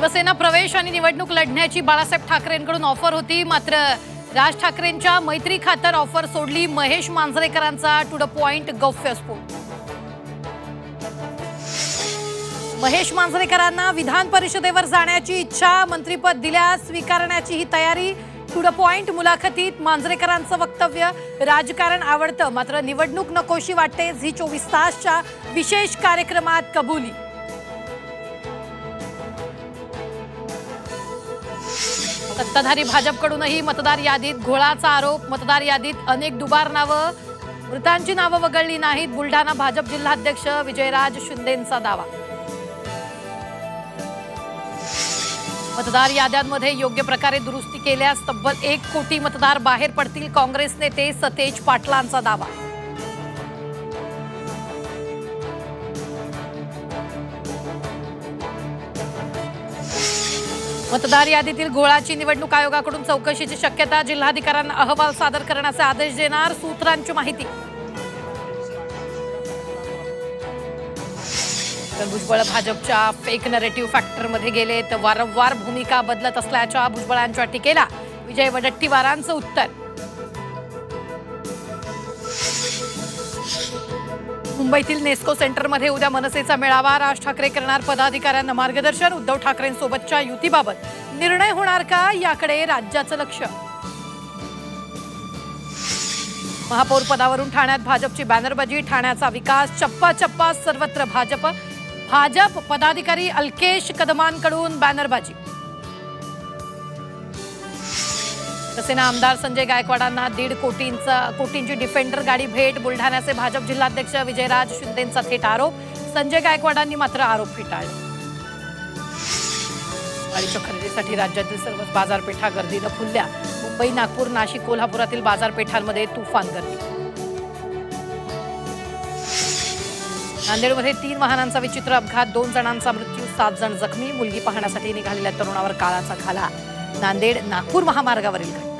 शिवसेना प्रवेश आणि निवडणूक लढण्याची बाळासाहेब ठाकरेंकडून ऑफर होती, मात्र राज ठाकरेंच्या मैत्री खातर ऑफर सोडली। महेश मांजरेकरांचा टू द पॉइंट गौप्यस्फोट। महेश मांजरेकरांना विधान परिषदेवर जाण्याची इच्छा, मंत्रिपद दिल्यास स्वीकारण्याची ही तयारी। टू द पॉइंट मुलाखतीत मांजरेकरांचं वक्तव्य, राजकारण आवडतं मात्र निवडणूक नकोशी वाटते। झी 24 तासच्या विशेष कार्यक्रमात कबुली। सत्ताधारी भाजपकडूनही मतदार यादीत घोळाचा आरोप। मतदार यादीत अनेक दुबार नावं, मृतांची नावं वगळली नाहीत। बुलढाणा भाजप जिल्हाध्यक्ष विजयराज शिंदेंचा दावा। मतदार याद्यांमध्ये योग्य प्रकारे दुरुस्ती केल्यास तब्बल 1 कोटी मतदार बाहेर पडतील। काँग्रेस नेते सतेज पाटलांचा दावा। मतदार यादीतील घोळाची निवडणूक आयोगाकडून चौकशीची शक्यता। जिल्हाधिकाऱ्यांना अहवाल सादर करण्याचे आदेश देणार। सूत्रांची माहिती। भुजबळ भाजपच्या फेक नरेटिव्ह फॅक्टरमध्ये गेले तर वारंवार भूमिका बदलत असल्याच्या भुजबळांच्या टीकेला विजय वडेट्टीवारांचं उत्तर। मुंबईतील नेस्को सेंटरमध्ये उद्या मनसेचा मेळावा। राज ठाकरे करणार पदाधिकाऱ्यांना मार्गदर्शन। उद्धव ठाकरेंसोबतच्या युतीबाबत निर्णय होणार का, याकडे राज्याचं लक्ष। महापौर पदावरून ठाण्यात भाजपची बॅनरबाजी। ठाण्याचा विकास चप्पा चप्पा, सर्वत्र भाजप। भाजप पदाधिकारी अल्केश कदमांकडून बॅनरबाजी। शिवसेना आमदार संजय गायकवाडांना 1.5 कोटींची डिफेंडर गाडी भेट। बुलढाण्याचे भाजप जिल्हाध्यक्ष विजयराज शिंदेंचा थेट आरोप। संजय गायकवाडांनी मात्र आरोप फेटाळले। दिवाळीच्या खरेदीसाठी राज्यातील सर्व बाजारपेठा गर्दीनं फुलल्या। मुंबई, नागपूर, नाशिक, कोल्हापुरातील बाजारपेठांमध्ये तुफान गर्दी। नांदेडमध्ये 3 वाहनांचा विचित्र अपघात, 2 जणांचा मृत्यू, 7 जण जखमी। मुलगी पाहण्यासाठी निघालेल्या तरुणावर काळाचा घाला। नांदेड नागपूर महामार्गावरील घटना।